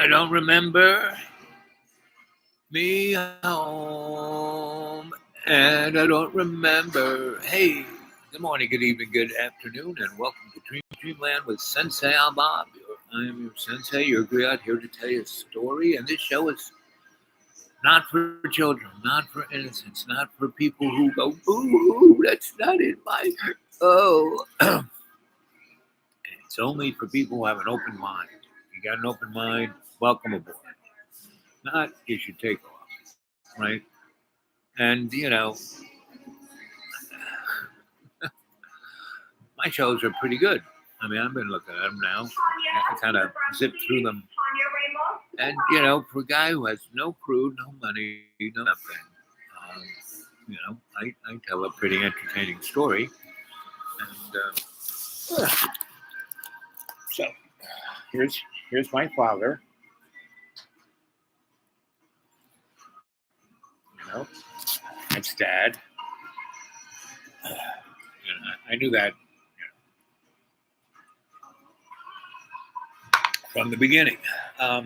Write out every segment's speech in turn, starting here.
I don't remember me home, and I don't remember. Hey, good morning, good evening, good afternoon, and welcome to Dreamland with Sensei Bob. I am your sensei, your griot, here to tell you a story, and this show is not for children, not for innocents, not for people who go, ooh, that's not in my, oh. It's only for people who have an open mind. You got an open mind, welcome aboard. Not, you should take off, right? And, my shows are pretty good. I mean, I've been looking at them now. I kind of zip through them. And, for a guy who has no crew, no money, no nothing, I tell a pretty entertaining story. And so here's my father. That's Dad. I knew that from the beginning. So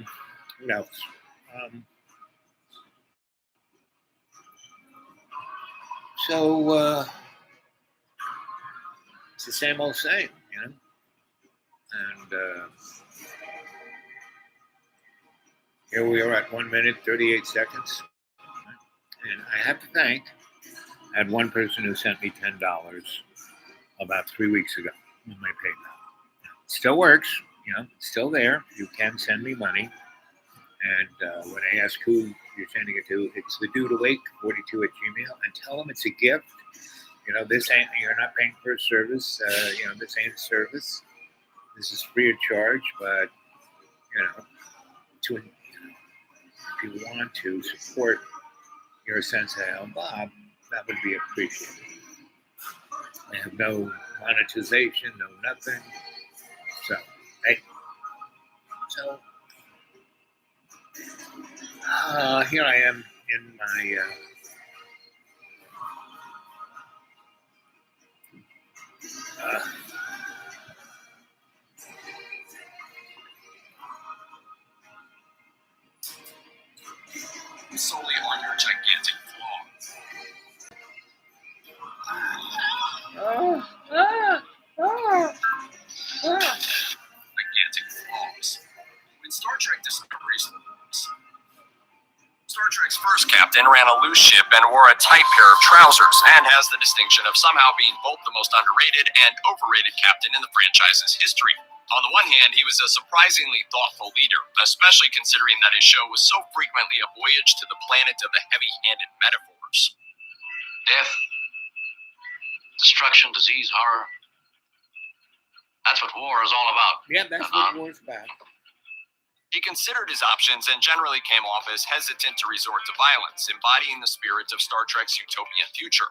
it's the same old same, And here we are at 1 minute, 38 seconds. And I have to thank, I had one person who sent me $10 about 3 weeks ago on my PayPal. It still works, it's still there. You can send me money. And when I ask who you're sending it to, it's the dude awake 42 at Gmail, and tell them it's a gift. This ain't, you're not paying for a service. This ain't a service. This is free of charge, but if you want to support your Sensei Bob, that would be appreciated. I have no monetization, no nothing. So, hey. So, here I am in my solely on your gigantic gigantic flaws. When Star Trek Discovery, Star Trek's first captain ran a loose ship and wore a tight pair of trousers, and has the distinction of somehow being both the most underrated and overrated captain in the franchise's history. On the one hand, he was a surprisingly thoughtful leader, especially considering that his show was so frequently a voyage to the planet of the heavy-handed metaphors. Death, destruction, disease, horror. That's what war is all about. Yeah, that's what war's about. He considered his options and generally came off as hesitant to resort to violence, embodying the spirit of Star Trek's utopian future.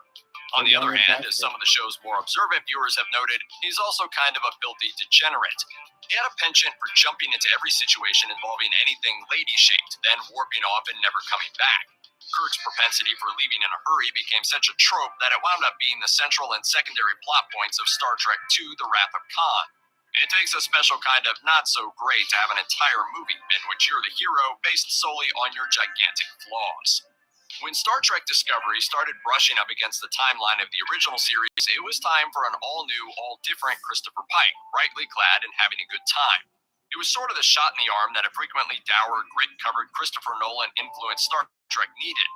On the other hand, as some of the show's more observant viewers have noted, he's also kind of a filthy degenerate. He had a penchant for jumping into every situation involving anything lady-shaped, then warping off and never coming back. Kirk's propensity for leaving in a hurry became such a trope that it wound up being the central and secondary plot points of Star Trek II: The Wrath of Khan. It takes a special kind of not-so-great to have an entire movie in which you're the hero based solely on your gigantic flaws. When Star Trek Discovery started brushing up against the timeline of the original series, it was time for an all-new, all-different Christopher Pike, brightly clad and having a good time. It was sort of the shot in the arm that a frequently dour, grit-covered Christopher Nolan-influenced Star Trek needed.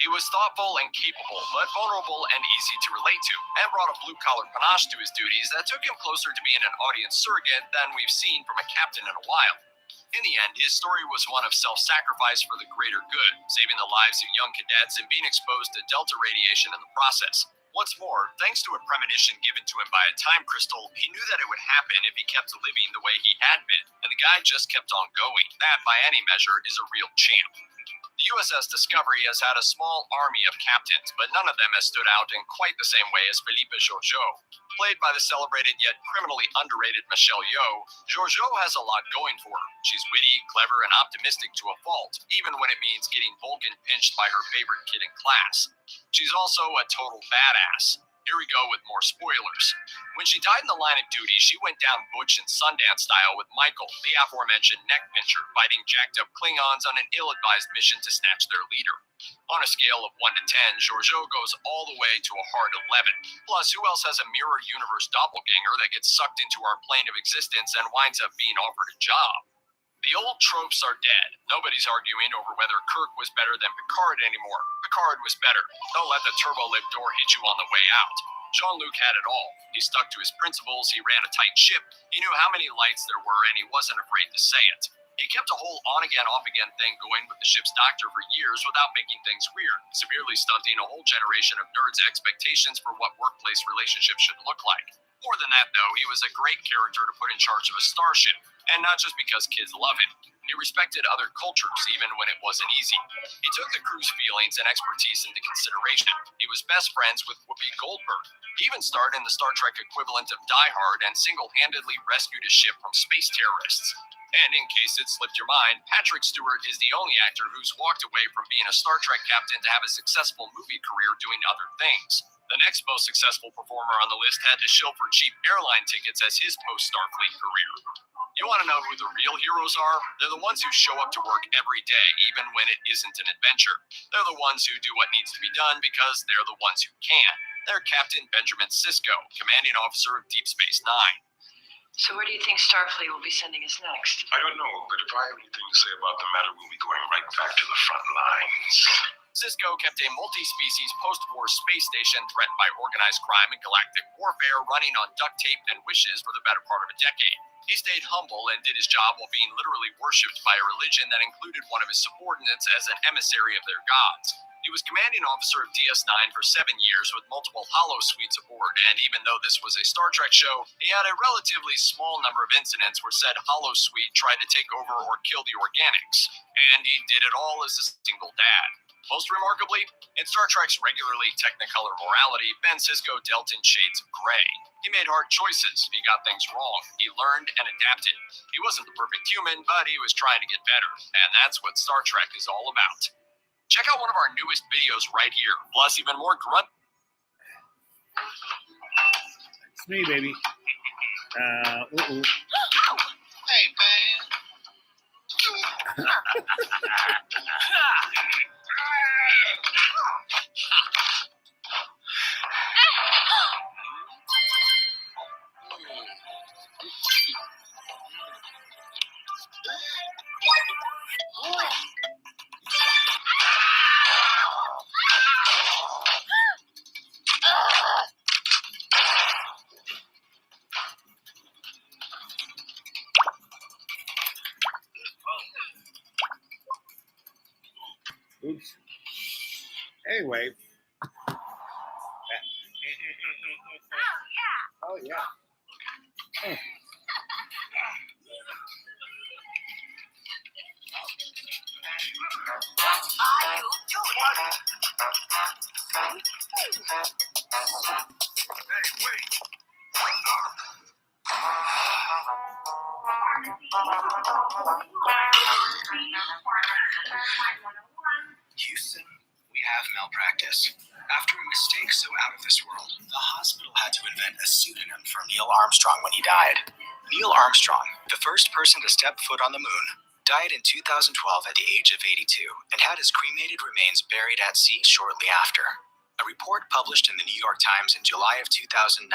He was thoughtful and capable, but vulnerable and easy to relate to, and brought a blue-collar panache to his duties that took him closer to being an audience surrogate than we've seen from a captain in a while. In the end, his story was one of self-sacrifice for the greater good, saving the lives of young cadets and being exposed to Delta radiation in the process. What's more, thanks to a premonition given to him by a time crystal, he knew that it would happen if he kept living the way he had been, and the guy just kept on going. That, by any measure, is a real champ. The USS Discovery has had a small army of captains, but none of them has stood out in quite the same way as Philippe Georgiou. Played by the celebrated yet criminally underrated Michelle Yeoh, Georgiou has a lot going for her. She's witty, clever, and optimistic to a fault, even when it means getting Vulcan pinched by her favorite kid in class. She's also a total badass. Here we go with more spoilers. When she died in the line of duty, she went down Butch and Sundance style with Michael, the aforementioned neck pincher, fighting jacked up Klingons on an ill-advised mission to snatch their leader. On a scale of 1 to 10, Georgiou goes all the way to a hard 11. Plus, who else has a mirror universe doppelganger that gets sucked into our plane of existence and winds up being offered a job? The old tropes are dead. Nobody's arguing over whether Kirk was better than Picard anymore. Picard was better. Don't let the turbo-lift door hit you on the way out. Jean-Luc had it all. He stuck to his principles, he ran a tight ship, he knew how many lights there were, and he wasn't afraid to say it. He kept a whole on-again, off-again thing going with the ship's doctor for years without making things weird, severely stunting a whole generation of nerds' expectations for what workplace relationships should look like. More than that, though, he was a great character to put in charge of a starship, and not just because kids love him. He respected other cultures, even when it wasn't easy. He took the crew's feelings and expertise into consideration. He was best friends with Whoopi Goldberg. He even starred in the Star Trek equivalent of Die Hard and single-handedly rescued a ship from space terrorists. And in case it slipped your mind, Patrick Stewart is the only actor who's walked away from being a Star Trek captain to have a successful movie career doing other things. The next most successful performer on the list had to shill for cheap airline tickets as his post-Starfleet career. You want to know who the real heroes are? They're the ones who show up to work every day, even when it isn't an adventure. They're the ones who do what needs to be done because they're the ones who can. They're Captain Benjamin Sisko, commanding officer of Deep Space Nine. So where do you think Starfleet will be sending us next? I don't know, but if I have anything to say about the matter, we'll be going right back to the front lines. Sisko kept a multi-species post-war space station threatened by organized crime and galactic warfare running on duct tape and wishes for the better part of a decade. He stayed humble and did his job while being literally worshipped by a religion that included one of his subordinates as an emissary of their gods. He was commanding officer of DS9 for 7 years with multiple holosuites aboard, and even though this was a Star Trek show, he had a relatively small number of incidents where said holosuite tried to take over or kill the organics. And he did it all as a single dad. Most remarkably, in Star Trek's regularly technicolor morality, Ben Sisko dealt in shades of gray. He made hard choices, he got things wrong, he learned and adapted. He wasn't the perfect human, but he was trying to get better, and that's what Star Trek is all about. Check out one of our newest videos right here, plus even more grunt. It's me, baby. Hey, man. Oops. Anyway. Oh, yeah. Oh. Houston, we have malpractice. After a mistake so out of this world, the hospital had to invent a pseudonym for Neil Armstrong when he died. Neil Armstrong, the first person to step foot on the moon, died in 2012 at the age of 82 and had his cremated remains buried at sea shortly after. A report published in the New York Times in July of 2019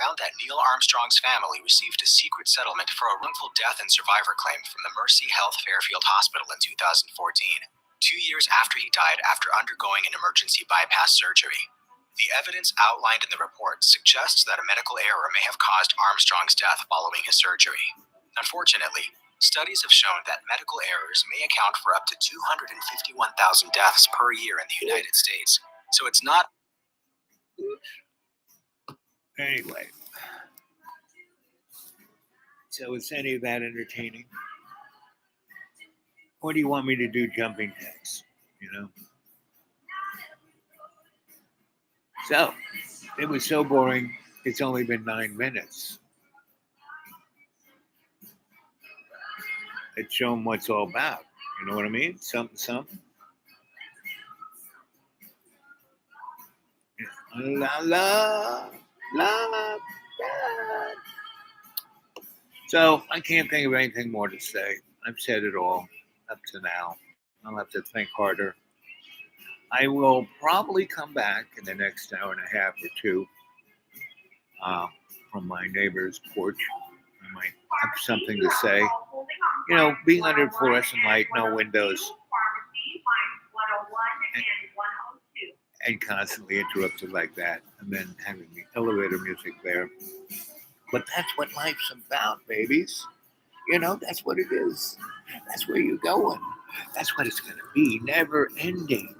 found that Neil Armstrong's family received a secret settlement for a wrongful death and survivor claim from the Mercy Health Fairfield Hospital in 2014. 2 years after he died after undergoing an emergency bypass surgery. The evidence outlined in the report suggests that a medical error may have caused Armstrong's death following his surgery. Unfortunately, studies have shown that medical errors may account for up to 251,000 deaths per year in the United States. So it's not... Anyway. So is any of that entertaining? What do you want me to do jumping jacks? You know? So, it was so boring, it's only been 9 minutes. Let's show them what's all about. You know what I mean? Something. La la la. God. So I can't think of anything more to say. I've said it all up to now. I'll have to think harder. I will probably come back in the next hour and a half or two from my neighbor's porch. I might have something to say. You know, being under fluorescent light, no windows, and constantly interrupted like that, and then having the elevator music there. But that's what life's about, babies. You know, that's what it is. That's where you're going. That's what it's going to be. Never ending.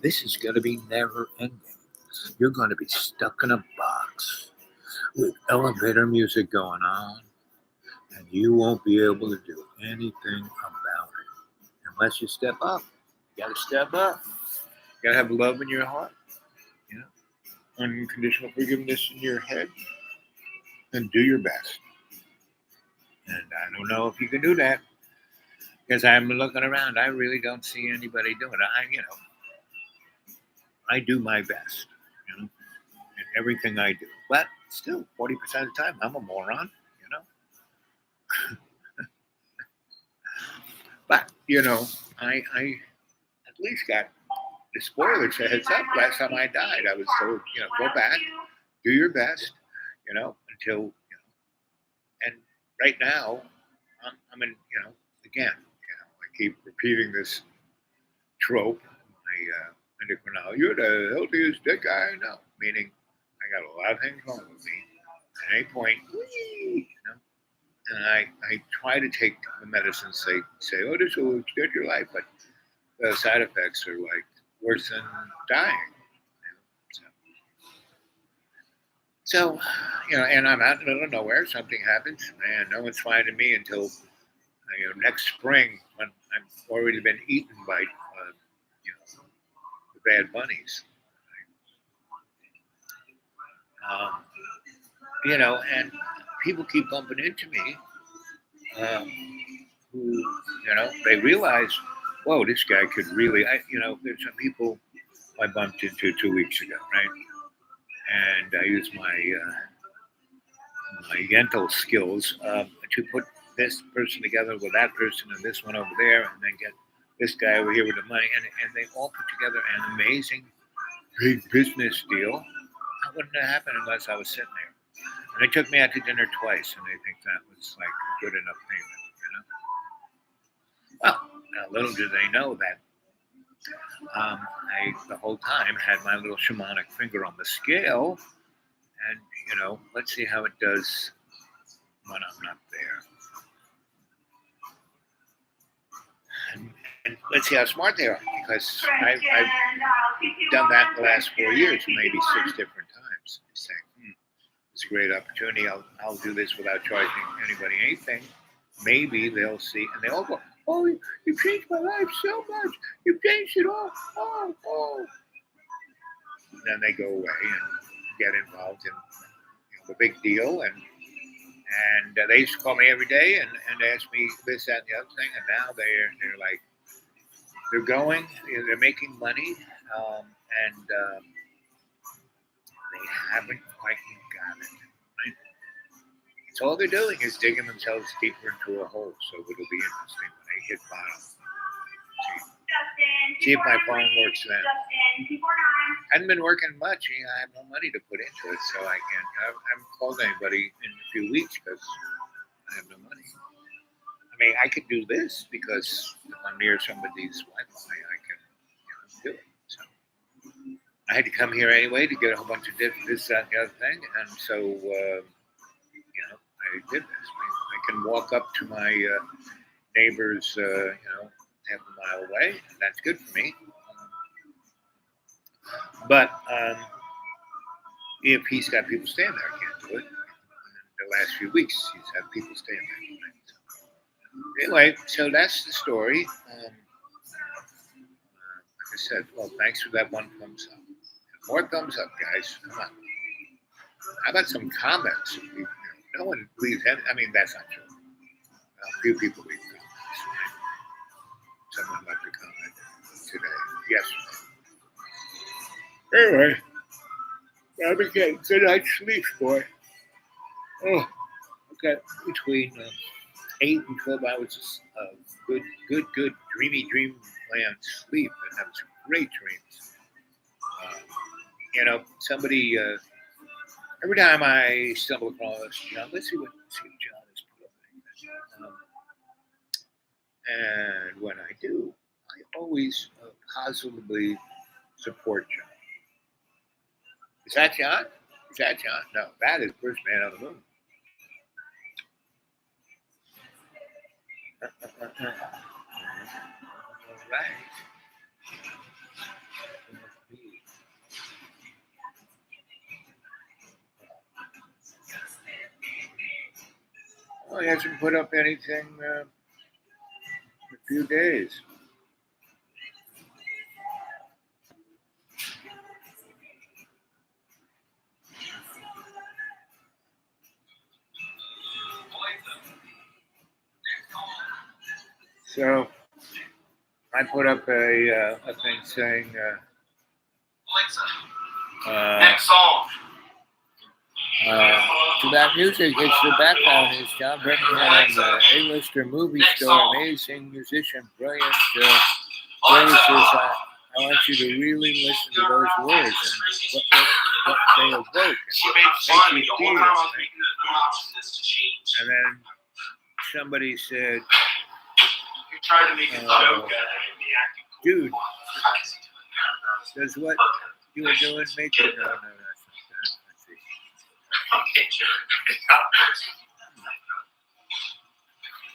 This is going to be never ending. You're going to be stuck in a box with elevator music going on, and you won't be able to do anything about it unless you step up. You got to step up. You got to have love in your heart, you know, unconditional forgiveness in your head, and do your best. And I don't know if you can do that because I'm looking around. I really don't see anybody doing it. I do my best, in everything I do. But still, 40% of the time, I'm a moron, But, I at least got the spoilers a heads up. Last time I died, I was told, go back, do your best, until, and right now, I'm in, again, I keep repeating this trope, my endocrinologist, you're the healthiest dead guy I know, meaning I got a lot of things wrong with me. At any point, and I try to take the medicines say, oh, this will extend your life, but the side effects are like worse than dying. So, and I'm out in the middle of nowhere. Something happens, and no one's finding me until next spring when I've already been eaten by the bad bunnies. And people keep bumping into me who, they realize, whoa, this guy could really, there's some people I bumped into 2 weeks ago, right? And I used my mental skills to put this person together with that person and this one over there, and then get this guy over here with the money, and they all put together an amazing big business deal. That wouldn't have happened unless I was sitting there. And they took me out to dinner twice, and they think that was like a good enough payment, Well, now little do they know that I, the whole time, had my little shamanic finger on the scale, and, let's see how it does when I'm not there. And let's see how smart they are, because I've done that the last 4 years, maybe 6 different times. Saying, it's a great opportunity. I'll do this without charging anybody anything. Maybe they'll see, and they all go, oh, you've changed my life so much. You've changed it all. Oh. And then they go away and get involved in the big deal. And they used to call me every day and ask me this, that, and the other thing. And now they're like, they're going, they're making money, and they haven't quite got it. Right? So all they're doing is digging themselves deeper into a hole. So it'll be interesting when they hit bottom. See if my phone works then. I haven't been working much. I have no money to put into it, so I haven't called anybody in a few weeks because I have no money. I mean, I could do this because if I'm near somebody's Wi-Fi, I can do it. So I had to come here anyway to get a whole bunch of this, that, and the other thing, and so I did this. I can walk up to my neighbor's, half a mile away, and that's good for me. But if he's got people staying there, I can't do it. In the last few weeks, he's had people staying there. Anyway, so that's the story. Like I said, well, thanks for that one thumbs up. More thumbs up, guys. Come on. How about some comments? No one leaves any. I mean, that's not true. A few people leave comments. Someone left a comment today. Yesterday. Anyway, I've been getting good night's sleep, boy. Oh, I've got between 8 and 12 hours of good, dreamy dreamland sleep, and have some great dreams. Somebody, every time I stumble across John, let's see what John has put up. And when I do, I always positively support John. Is that John? Is that John? No, that is First Man on the Moon. All right. Well, he hasn't put up anything in a few days. So I put up a thing saying, Next song. to that music, it's the background is John Birmingham, A-lister, movie star, amazing musician, brilliant. Ray says, I want you to really listen to those words and what they evoke. She made fun of me the whole time I was Right? making the options to change. And then somebody said, You tried to make it joke out of me acting cool. dude, does what you were doing make it? No, that's not that. Let's see. Okay, sure.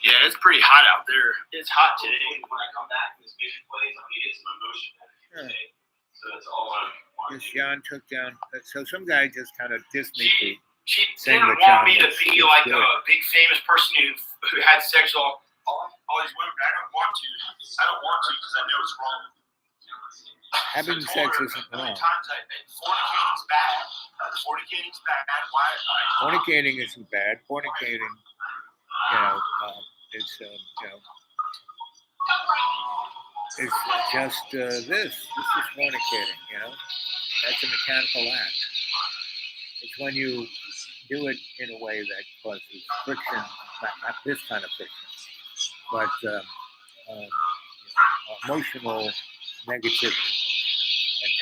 Yeah, it's pretty hot out there. It's hot today. When I come back and this music plays, I'm gonna get some emotion today. So that's all I want. Yes, John took down. So some guy just kind of dissed me for She saying didn't that want John me to was be like good. a big famous person who had sex all these women. I don't want to because I know it's wrong. Having I told sex her isn't a million wrong. times fornicating's bad. Fornicating's bad. Why? Fornicating isn't bad. Fornicating, is it's just this. This is fornicating. That's a mechanical act. It's when you do it in a way that causes friction, not this kind of friction, but emotional negativity.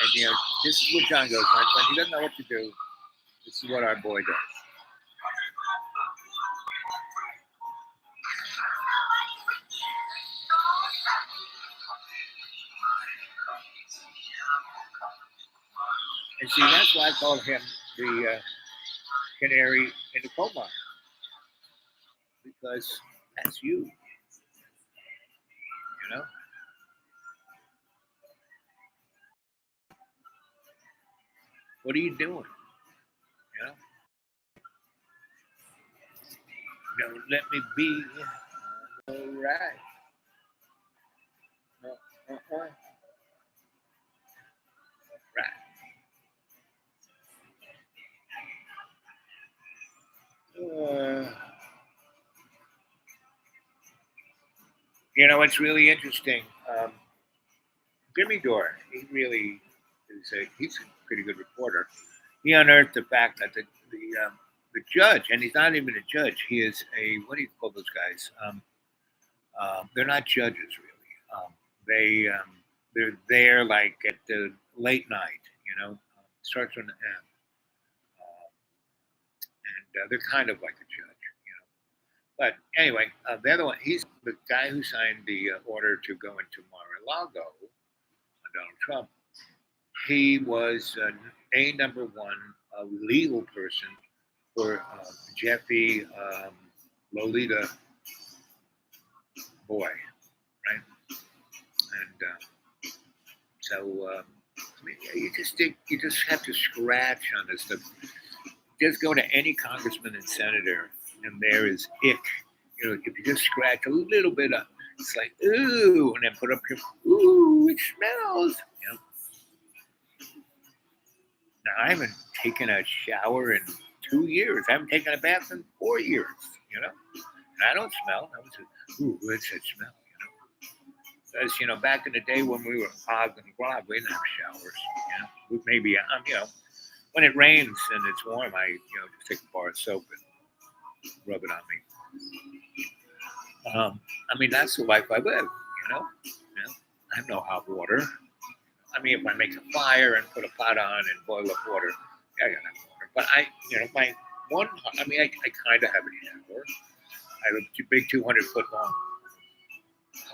And this is what John goes when he doesn't know what to do. This is what our boy does. And see, that's why I call him the canary in the coal mine, because that's you. What are you doing? Don't let me be. All right. Right. It's really interesting. Jimmy Dore, he's a pretty good reporter. He unearthed the fact that the judge, and he's not even a judge. He is what do you call those guys? They're not judges really. They're there like at the late night. Starts on the M, and they're kind of like a judge. But anyway, the other one, he's the guy who signed the order to go into Mar-a-Lago on Donald Trump. He was a number one legal person for Jeffy Lolita boy, right? And so you just have to scratch on this stuff. Just go to any congressman and senator, and there is ick. If you just scratch a little bit up, it's like ooh, and then put up your ooh, it smells. Now I haven't taken a shower in 2 years. I haven't taken a bath in 4 years. And I don't smell. I was ooh, what's that smell? Because back in the day when we were hog and grog, we didn't have showers. Maybe when it rains and it's warm, I just take a bar of soap and rub it on me. I mean, that's the life I live. I have no hot water. I mean, if I make a fire and put a pot on and boil up water, yeah, I got hot water. But I kind of have a shower. I have a big 200-foot long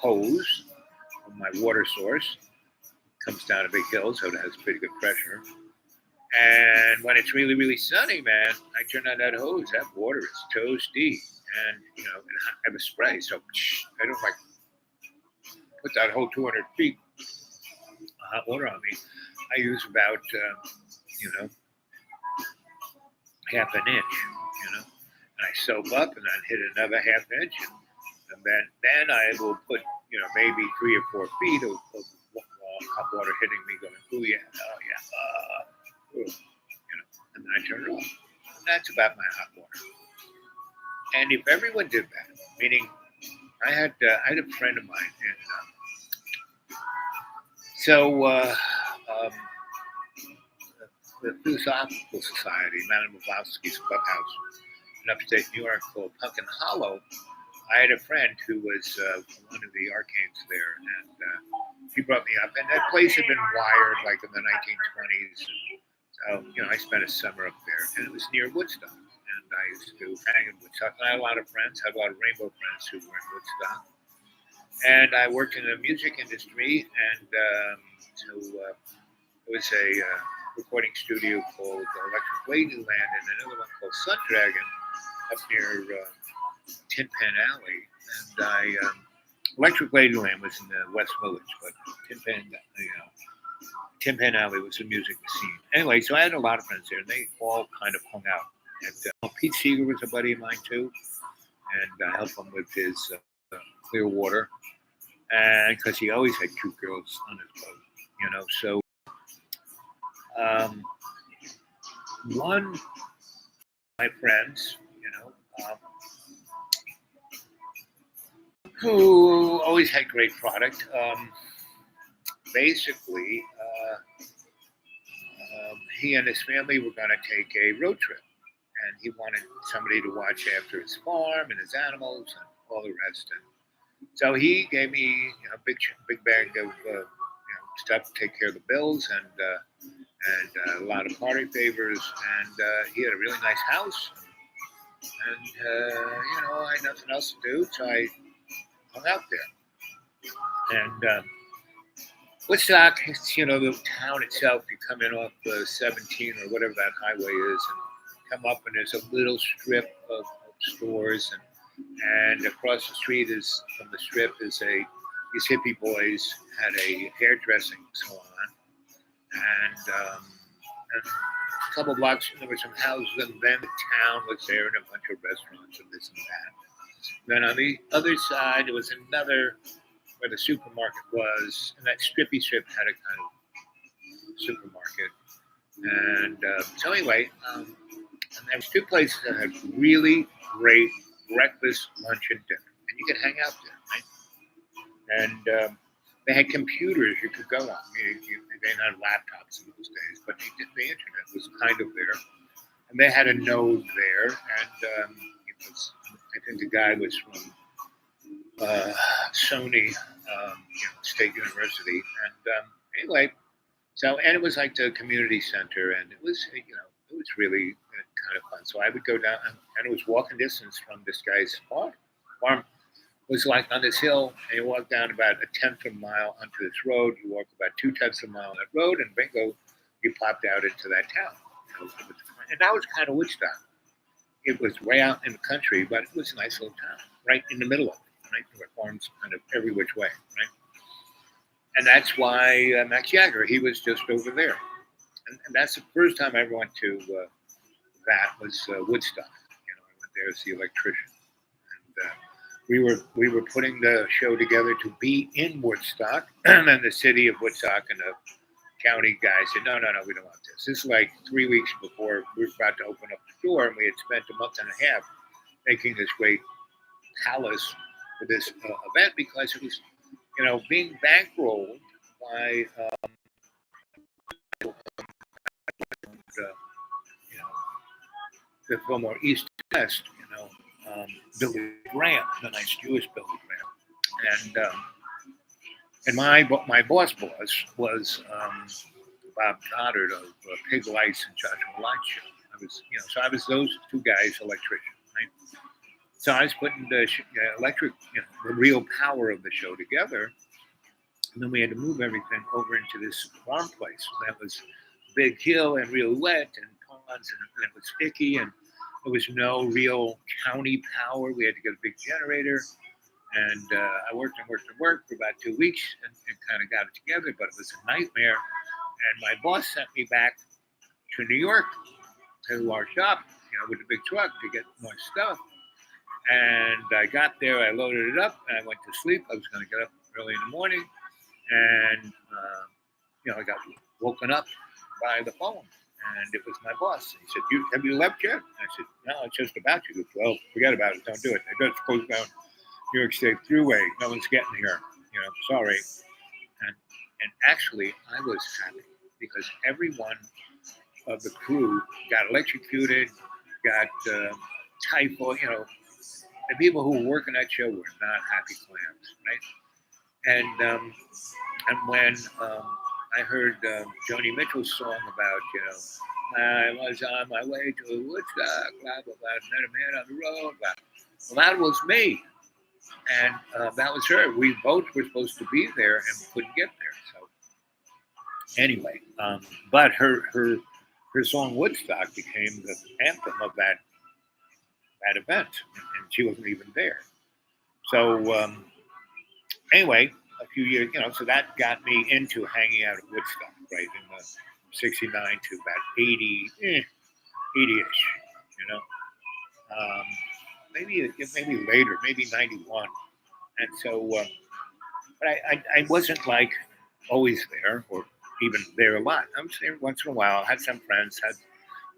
hose from my water source. Comes down a big hill, so it has pretty good pressure. And when it's really, really sunny, man, I turn on that hose. That water is toasty. And, and I have a spray, so I don't put that whole 200 feet of hot water on me. I use about, half an inch, and I soap up and then hit another half inch. And then I will put, maybe 3 or 4 feet of hot water hitting me going, oh yeah, and then I turn it off. And that's about my hot water. And if everyone did that, meaning I had a friend of mine, and the Philosophical Society, Madame Blavatsky's clubhouse in upstate New York called Pumpkin Hollow. I had a friend who was one of the arcanes there, and he brought me up. And that place had been wired like in the 1920s. So, I spent a summer up there, and it was near Woodstock. And I used to hang in Woodstock. And I had a lot of friends, had a lot of Rainbow friends who were in Woodstock. And I worked in the music industry, and so it was a recording studio called Electric Ladyland and another one called Sun Dragon up near Tin Pan Alley. And Electric Ladyland was in the West Village, but Tin Pan Alley was a music scene. Anyway, so I had a lot of friends there, and they all kind of hung out. And Pete Seeger was a buddy of mine too, and I helped him with his Clearwater, and because he always had 2 girls on his boat, So one of my friends, who always had great product, basically, he and his family were going to take a road trip. And he wanted somebody to watch after his farm and his animals and all the rest. And so he gave me a big bag of stuff to take care of the bills and a lot of party favors. And he had a really nice house. And I had nothing else to do, so I hung out there. And Woodstock, the town itself. You come in off 17 or whatever that highway is, and come up, and there's a little strip of stores, and across the street from the strip is these hippie boys had a hairdressing salon, and a couple blocks there were some houses, and then the town was there, and a bunch of restaurants and this and that. Then on the other side there was another where the supermarket was, and that strippy strip had a kind of supermarket, and so anyway. And there was 2 places that had really great breakfast, lunch, and dinner. And you could hang out there, right? And they had computers you could go on. They didn't have laptops in those days, but the internet was kind of there. And they had a node there. And I think the guy was from Sony State University. And anyway, and it was like the community center. And it was, it was really kind of fun. So I would go down, and it was walking distance from this guy's farm. Farm was like on this hill, and you walk down about 1/10 of a mile onto this road. You walk about 2/10 of a mile on that road, and bingo, you popped out into that town. And that was kind of Woodstock. It was way out in the country, but it was a nice little town, right in the middle of it, right? There were farms kind of every which way, right? And that's why Max Jagger, he was just over there. And that's the first time I ever went to that was Woodstock. I went there as the electrician, and we were putting the show together to be in Woodstock, and the city of Woodstock and the county guy said, no, we don't want this. This is like 3 weeks before we were about to open up the door, and we had spent a month and a half making this great palace for this event because it was, being bankrolled by the Fillmore East to West, Billy Graham, the nice Jewish Billy Graham, and my boss was Bob Goddard of Pig Lice and Joshua Light Show. I was those two guys, electrician, right? So I was putting the electric, the real power of the show together, and then we had to move everything over into this farm place that was a big hill and real wet and ponds, and it was sticky, and there was no real county power. We had to get a big generator, and I worked for about 2 weeks and kind of got it together, but it was a nightmare. And my boss sent me back to New York to our shop, with a big truck to get more stuff. And I got there, I loaded it up, and I went to sleep. I was going to get up early in the morning, and I got woken up by the phone, and it was my boss. He said, "Have you left yet?" I said, "No, it's just about to." He goes, "Well, forget about it. Don't do it. They just closed down New York State Thruway. No one's getting here. Sorry." And actually, I was happy because every one of the crew got electrocuted, got typhoid. The people who were working that show were not happy clams, right? And when I heard Joni Mitchell's song about, I was on my way to Woodstock, blah, blah, blah, met a man on the road, blah. Well, that was me. And that was her. We both were supposed to be there and couldn't get there. So anyway, but her song Woodstock became the anthem of that event, and she wasn't even there. So anyway, a few years, so that got me into hanging out at Woodstock, right, in the 69 to about 80-ish, maybe later, maybe 91. And so, but I wasn't like always there or even there a lot. I was there once in a while, had some friends, had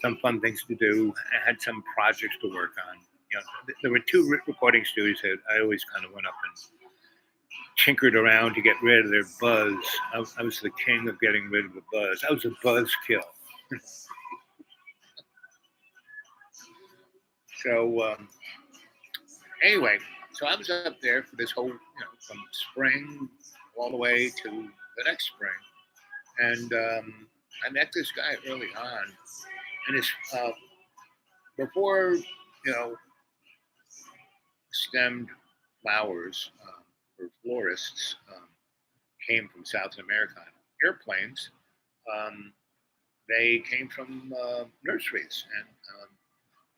some fun things to do. I had some projects to work on. There were two recording studios that I always kind of went up and tinkered around to get rid of their buzz. I was the king of getting rid of the buzz. I was a buzz kill. So anyway, so I was up there for this whole, from spring all the way to the next spring. And I met this guy early on. And it's before, stemmed flowers or florists came from South America on airplanes. They came from nurseries. And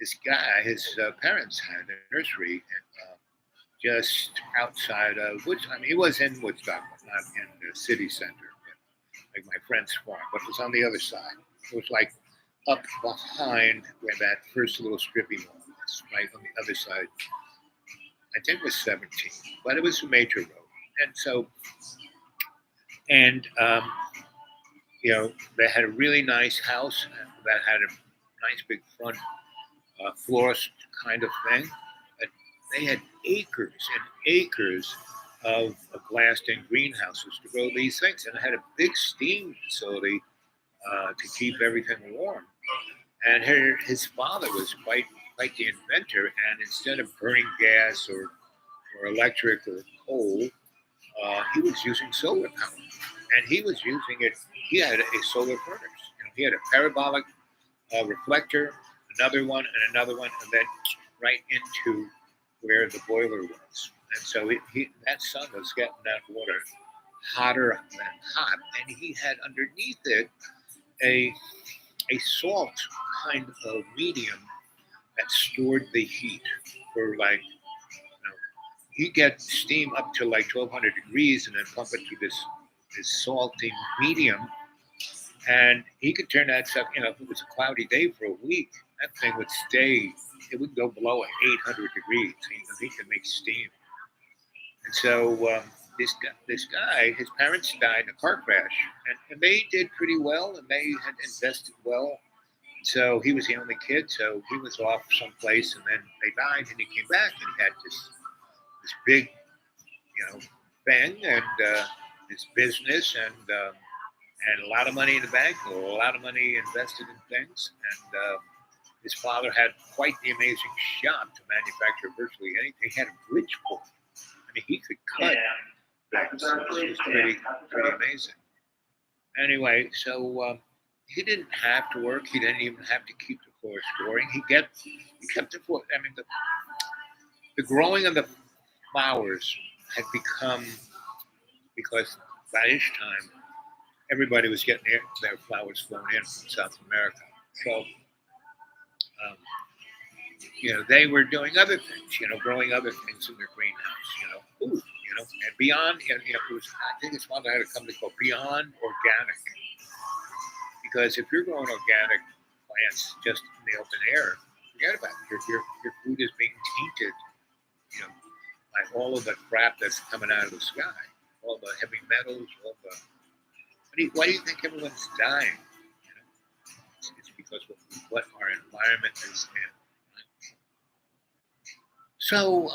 this guy, his parents had a nursery just outside of Woodstock. I mean, he was in Woodstock, but not in the city center, like my friend's farm, but it was on the other side. It was like up behind where that first little stripping mall was, right on the other side. I think it was 17, but it was a major road. And so, they had a really nice house that had a nice big front florist kind of thing. But they had acres and acres of blasting greenhouses to grow these things, and it had a big steam facility to keep everything warm. And his father was quite the inventor, and instead of burning gas or electric or coal, he was using solar power. And he was using it, he had a solar furnace. He had a parabolic reflector, another one, and then right into where the boiler was. And so that sun was getting that water hotter than hot, and he had underneath it a salt kind of medium that stored the heat for he'd get steam up to like 1200 degrees and then pump it through this salty medium, and he could turn that stuff, if it was a cloudy day for a week, that thing would stay, it would go below 800 degrees. He could make steam. And so this guy, his parents died in a car crash, and they did pretty well, and they had invested well. So he was the only kid, so he was off someplace, and then they died, and he came back, and he had this big, thing, and his business, and a lot of money in the bank, or a lot of money invested in things, and his father had quite the amazing shop to manufacture virtually anything. He had a Bridgeport. I mean, he could cut. Things. It was pretty amazing. Anyway, so he didn't have to work. He didn't even have to keep the floor storing. He kept the floor. I mean, the growing of the flowers had become, because by this time everybody was getting their flowers flown in from South America. So, they were doing other things, growing other things in their greenhouse, food, and Beyond, it was, I think his father had a company called Beyond Organic. Because if you're growing organic plants just in the open air, forget about it. Your food is being tainted, by all of the crap that's coming out of the sky, all the heavy metals, all the. Why do you think everyone's dying? It's because of what our environment is in. So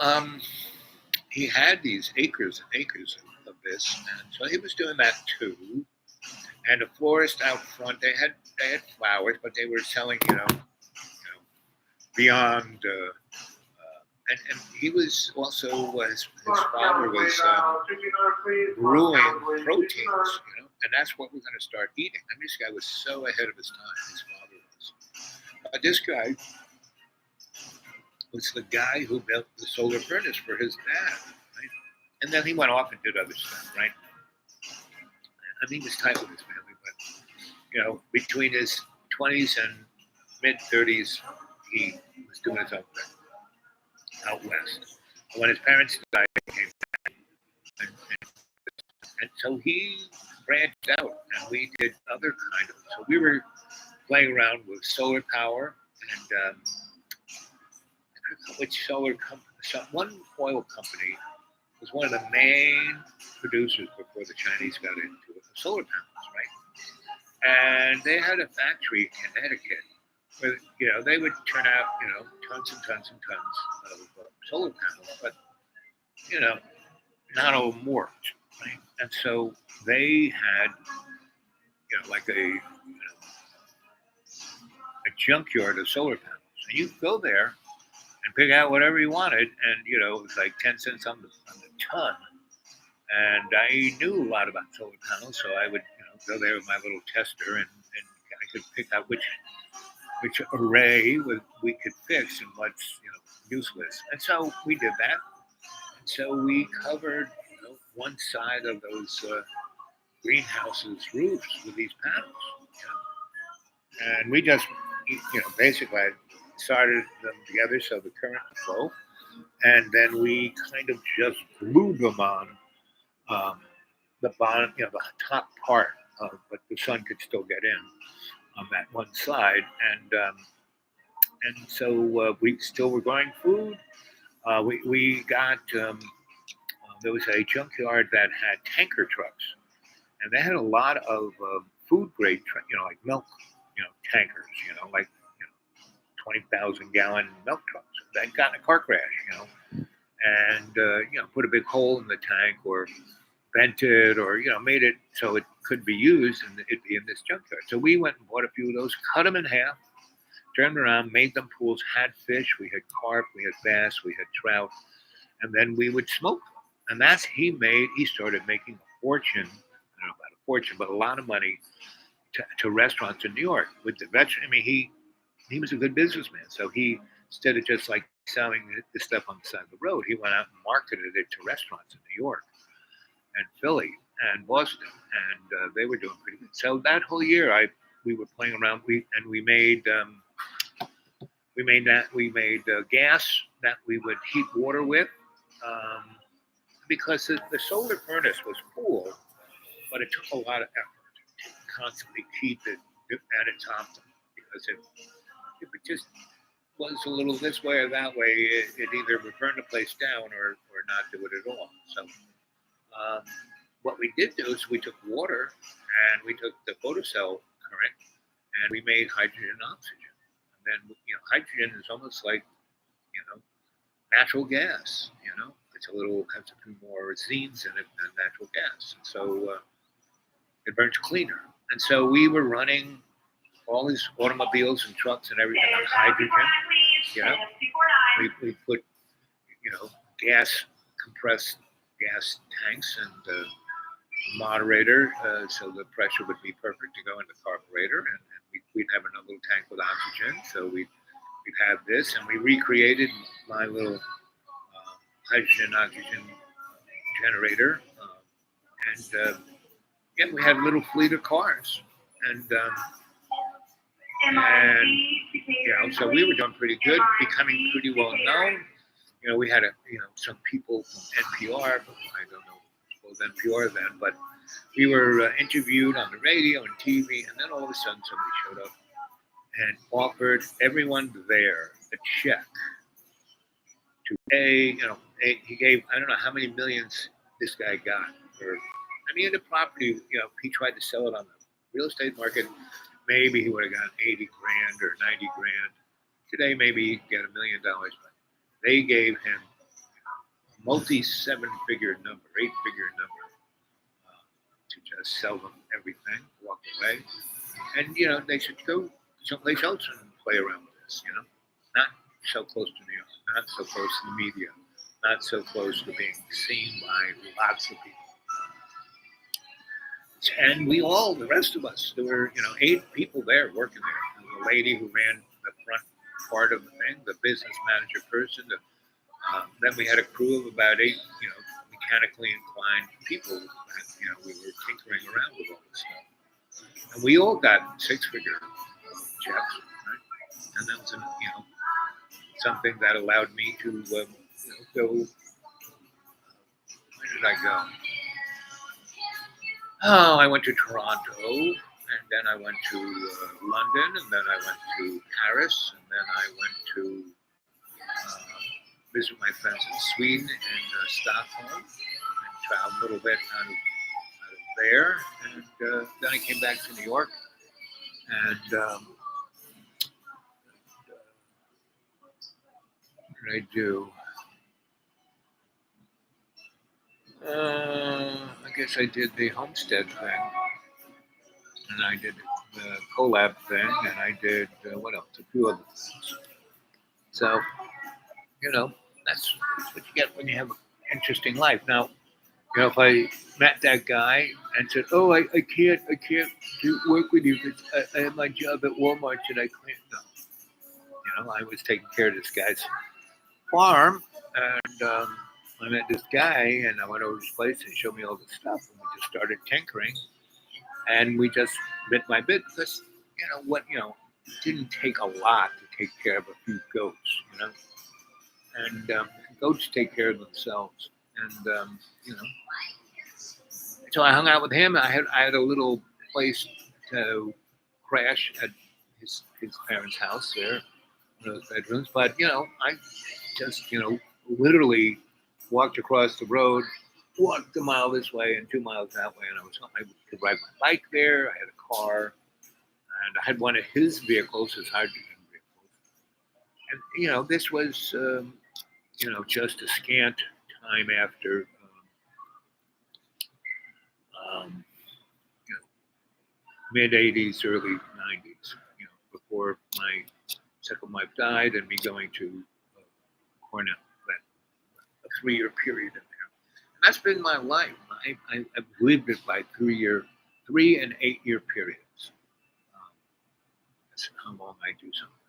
he had these acres and acres of this, and so he was doing that too. And the florist out front, they had flowers, but they were selling, beyond. And he was also his father was brewing proteins, and that's what we're going to start eating. I mean, this guy was so ahead of his time. His father was. This guy was the guy who built the solar furnace for his dad, right? And then he went off and did other stuff, right? I mean, he was tight with his family, but between his 20s and mid 30s, he was doing his own thing out west. And when his parents died, he came back, and so he branched out, and we did other kind of. So we were playing around with solar power, and I forgot which solar company. So one oil company was one of the main producers before the Chinese got into it, solar panels, right? And they had a factory in Connecticut where, they would turn out, tons and tons and tons of solar panels, but, not all of them worked, right? And so they had, like a junkyard of solar panels. And you go there and pick out whatever you wanted, and, it was like 10 cents on the ton. And I knew a lot about solar panels, so I would, go there with my little tester, and I could pick out which array we could fix and what's useless. And so we did that. And so we covered one side of those greenhouses roofs with these panels. And we just basically I started them together so the current would flow, and then we kind of just glued them on the bottom, the top part, but the sun could still get in on that one side, and so we still were growing food. We got there was a junkyard that had tanker trucks, and they had a lot of food grade, like milk, tankers, like 20,000 gallon milk trucks that got in a car crash, and put a big hole in the tank or bent it or made it so it could be used and it'd be in this junkyard. So we went and bought a few of those, cut them in half, turned around, made them pools, had fish, we had carp, we had bass, we had trout, and then we would smoke them. And he started making a fortune, I don't know about a fortune, but a lot of money to restaurants in New York with the vegetable. I mean, he was a good businessman. So he, instead of just like selling the stuff on the side of the road, he went out and marketed it to restaurants in New York and Philly and Boston, and they were doing pretty good. So that whole year, we were playing around. We made gas that we would heat water with, because the solar furnace was cool, but it took a lot of effort to constantly keep it at its optimum, because if it just was a little this way or that way, it either would burn the place down or not do it at all. So what we did do is we took water and we took the photocell current and we made hydrogen and oxygen. And then, hydrogen is almost like, natural gas, it's has a few more zines in it than natural gas. And so it burns cleaner. And so we were running all these automobiles and trucks and everything on hydrogen. You know, we put, you know, compressed gas tanks and a moderator, so the pressure would be perfect to go in the carburetor, and we'd have another little tank with oxygen. So we'd have this, and we recreated my little hydrogen oxygen generator, and yeah, we had a little fleet of cars, and you know, so we were doing pretty good, becoming pretty well known. You know, we had some people from NPR, but I don't know if it was NPR then, but we were interviewed on the radio and TV, and then all of a sudden somebody showed up and offered everyone there a check to pay. He gave, I don't know how many millions this guy got for. I mean, the property, if he tried to sell it on the real estate market, maybe he would have gotten 80 grand or 90 grand. Today, maybe he'd get $1 million, but they gave him a multi-7-figure number, 8-figure number, to just sell them everything, walk away. And, they should go someplace else and play around with this, not so close to New York, not so close to the media, not so close to being seen by lots of people. And we all, the rest of us, there were, 8 people there working there. The lady who ran the front part of the thing, the business manager person. Then we had a crew of about 8, mechanically inclined people that, we were tinkering around with all this stuff. And we all got 6-figure checks, right? And that was, something that allowed me to go. Where did I go? Oh, I went to Toronto, and then I went to London, and then I went to Paris, and then I went to visit my friends in Sweden and Stockholm, and traveled a little bit out of there, and then I came back to New York, and what did I do? I guess I did the Homestead thing, and I did the collab thing, and I did what else? A few other things. So, that's what you get when you have an interesting life. Now, if I met that guy and said, "Oh, I can't work with you because I have my job at Walmart and I can't," no, I was taking care of this guy's farm, and I met this guy, and I went over to his place, and he showed me all the stuff, and we just started tinkering, and we just bit by bit, because, it didn't take a lot to take care of a few goats, and goats take care of themselves, and, so I hung out with him. I had a little place to crash at his parents' house there, in those bedrooms, but, I just, literally walked across the road, walked a mile this way and 2 miles that way, and I could ride my bike there. I had a car, and I had one of his vehicles, his hydrogen vehicles. And this was, just a scant time after, mid '80s, early '90s. Before my second wife died, and me going to Cornell. A 3-year period in there. And that's been my life. I've lived it by 3 and 8-year periods. That's how long I do something.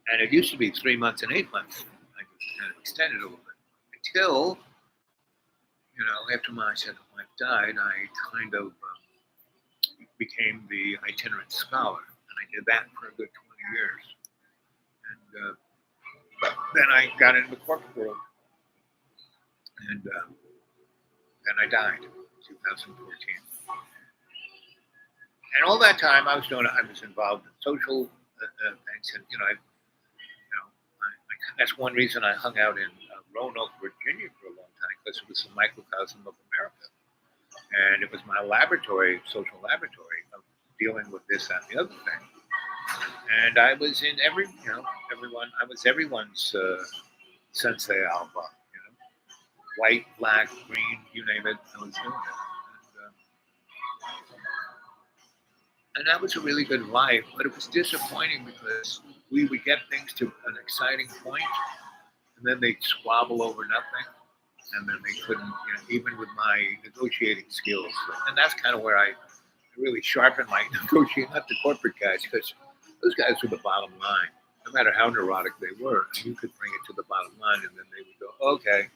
And it used to be 3 months and 8 months. I just kind of extended a little bit until, after my second wife died, I kind of became the itinerant scholar, and I did that for a good 20 years. And but then I got into the corporate world, and then I died in 2014. And all that time, I was involved in social things, and that's one reason I hung out in Roanoke, Virginia, for a long time, because it was a microcosm of America, and it was my social laboratory of dealing with this, that, and the other thing. And I was in I was everyone's Sensei Alba, white, black, green, you name it, I was doing it. And that was a really good life, but it was disappointing because we would get things to an exciting point, and then they'd squabble over nothing, and then they couldn't, even with my negotiating skills. And that's kind of where I really sharpened my negotiating, not the corporate guys, because those guys were the bottom line. No matter how neurotic they were, you could bring it to the bottom line, and then they would go, okay.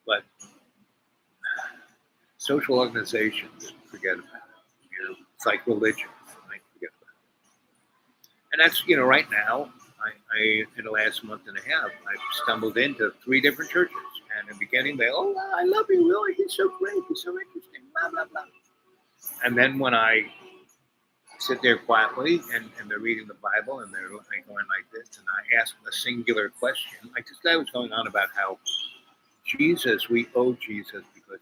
But social organizations, forget about it. It's like religion, right? Forget about it. And that's, right now, I in the last month and a half, I've stumbled into 3 different churches. And in the beginning, wow, I love you, Willie. He's so great. He's so interesting, blah, blah, blah. And then when I sit there quietly and they're reading the Bible and they're going like this, and I ask a singular question, like this guy was going on about how we owe Jesus because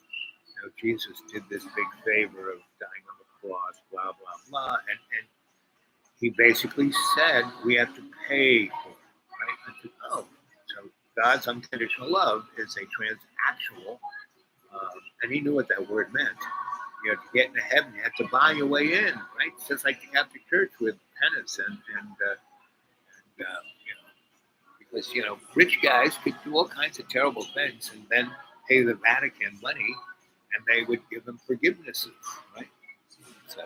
Jesus did this big favor of dying on the cross, blah, blah, blah. And he basically said we have to pay for it, right? I said, oh, so God's unconditional love is a transactional, and he knew what that word meant. To get into heaven, you have to buy your way in, right? It's just like the Catholic Church with penance and because rich guys could do all kinds of terrible things and then pay the Vatican money, and they would give them forgivenesses, right? So,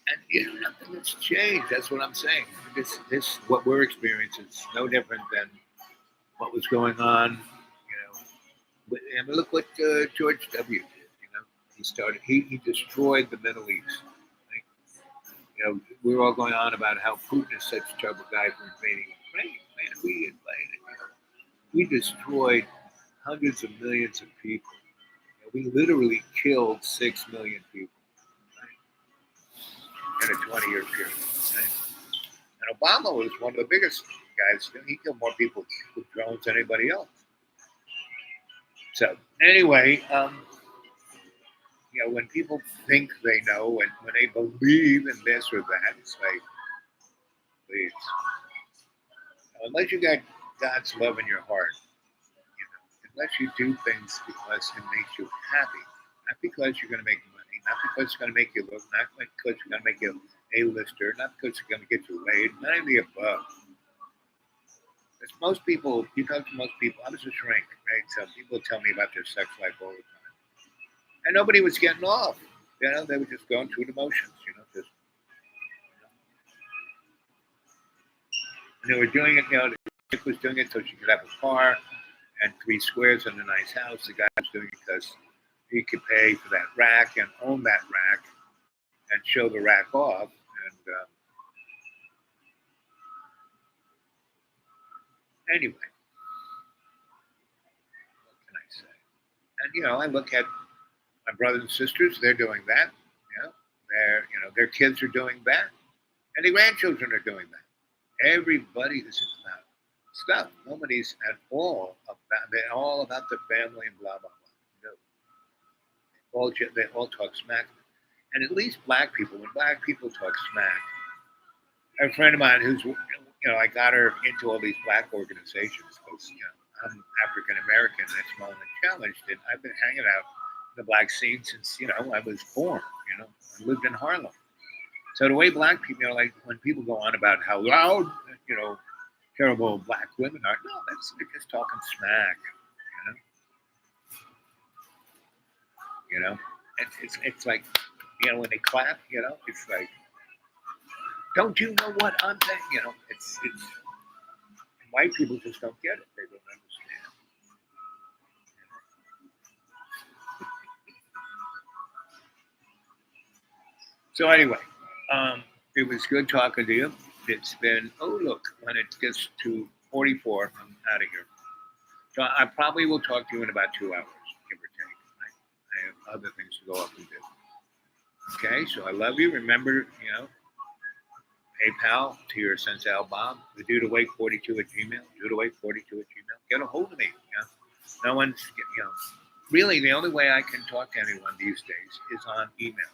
and nothing has changed. That's what I'm saying. This what we're experiencing is no different than what was going on. And look what George W. did. He destroyed the Middle East. Right? We were all going on about how Putin is such a terrible guy for invading Ukraine. Man, we invaded. We destroyed hundreds of millions of people. We literally killed 6 million people, right? In a 20-year period. Right? And Obama was one of the biggest guys. He killed more people with drones than anybody else. So anyway, when people think they know and when they believe in this or that, it's like, please, unless you got God's love in your heart, unless you do things because it makes you happy, not because you're going to make money, not because it's going to make you look, not because it's going to make you A-lister, not because it's going to get you laid, not even the above. Because most people, you talk to most people, I was a shrink, right? So people tell me about their sex life all the time. And nobody was getting off. They were just going through the motions, And they were doing it, the chick was doing it so she could have a car and 3 squares and a nice house. The guy was doing it because he could pay for that rack and own that rack and show the rack off. And anyway, what can I say? And I look at my brothers and sisters; they're doing that. Their kids are doing that, and the grandchildren are doing that. Everybody is about stuff. Nobody's at all about. They're all about the family and blah blah blah. No, they all talk smack. And at least black people, when black people talk smack, a friend of mine who's, I got her into all these black organizations because, I'm African American and it's Mullen Challenged, and I've been hanging out in the black scene since, I was born. I lived in Harlem. So the way black people, like when people go on about how loud, terrible black women are, no, they're just talking smack. It's like, when they clap, it's like, don't you know what I'm saying? It's white people just don't get it. They don't understand. So anyway, it was good talking to you. It's been, when it gets to 44, I'm out of here. So I probably will talk to you in about 2 hours, give or take. I have other things to go up and do. Okay, so I love you. Remember, PayPal to your Sensei Bob, the dudeawake42@gmail, dudeawake42@gmail. Get a hold of me. No one's, really the only way I can talk to anyone these days is on email.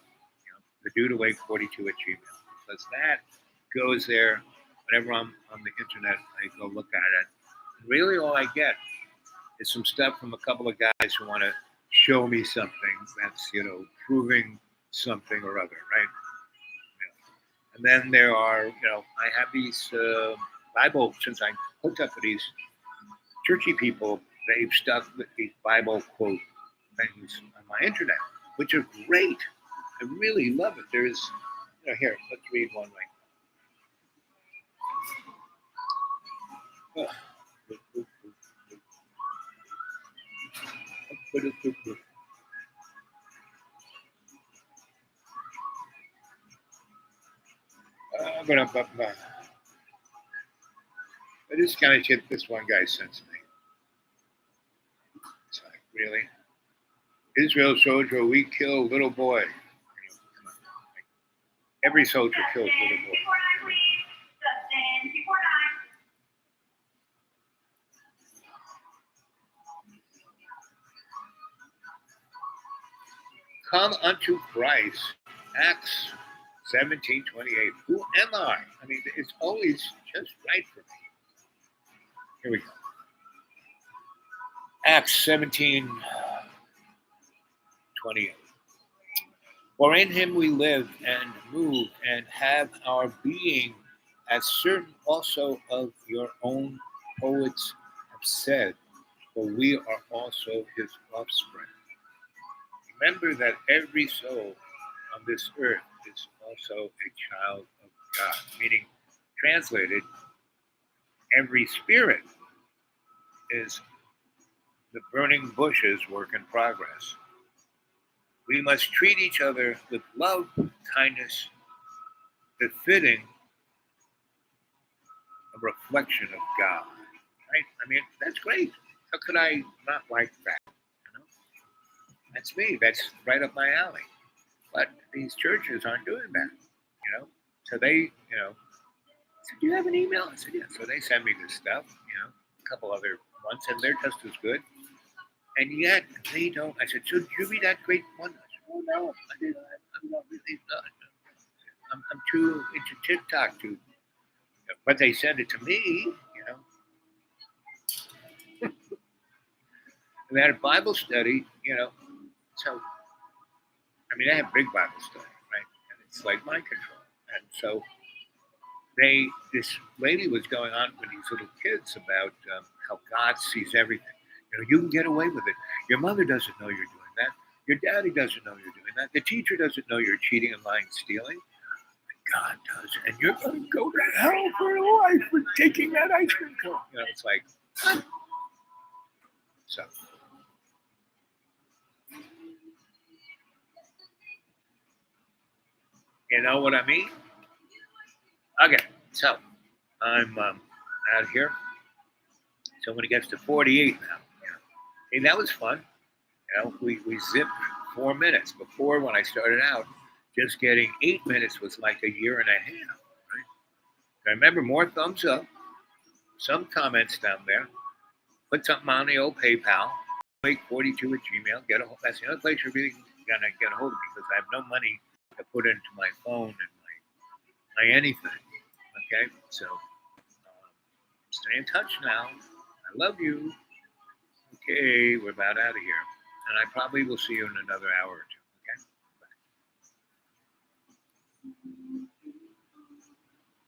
The dudeawake42@gmail, because that goes there whenever I'm on the internet. I go look at it. And really, all I get is some stuff from a couple of guys who want to show me something that's, proving something or other, right? And then there are, I have these Bible, since I hooked up with these churchy people, they've stuck with these Bible quote things on my internet, which are great. I really love it. There's, here, let's read one right I just kind of shit this one guy sends me. It's like, really? Israel soldier, we kill little boy. Come on. Every soldier kills little boy. Come unto Christ, Acts 17:28. Who am I? I mean, it's always just right for me. Here we go. Acts 17:28. For in him we live and move and have our being, as certain also of your own poets have said, for we are also his offspring. Remember that every soul on this earth is also a child of God, meaning, translated, every spirit is the burning bushes work in progress. We must treat each other with love, kindness, befitting a reflection of God. Right? I mean, that's great. How could I not like that? That's me. That's right up my alley. But these churches aren't doing that. So they, said, do you have an email? I said, yeah. So they send me this stuff, a couple other ones, and they're just as good. And yet they don't. I said, so did you read that great one? I said, oh no, I didn't. I'm not really not. I'm too into TikTok to. But they send it to me, And they had a Bible study, So, I mean, I have big Bible study, right? And it's like mind control. And so this lady was going on with these little kids about how God sees everything. You can get away with it. Your mother doesn't know you're doing that. Your daddy doesn't know you're doing that. The teacher doesn't know you're cheating and lying, stealing. God does. And you're going to go to hell for life for taking that ice cream cone. It's like, huh? So. You know what I mean? Okay, so I'm out here. So when it gets to 48 now, hey, that was fun. We zipped 4 minutes. Before, when I started out, just getting 8 minutes was like a year and a half. Right? I remember, more thumbs up, some comments down there. Put something on the old PayPal. Wake42 at Gmail. That's the only place you're really gonna get a hold of me, because I have no money to put into my phone and my anything. Okay, so stay in touch now. I love you. Okay, we're about out of here, and I probably will see you in another hour or two.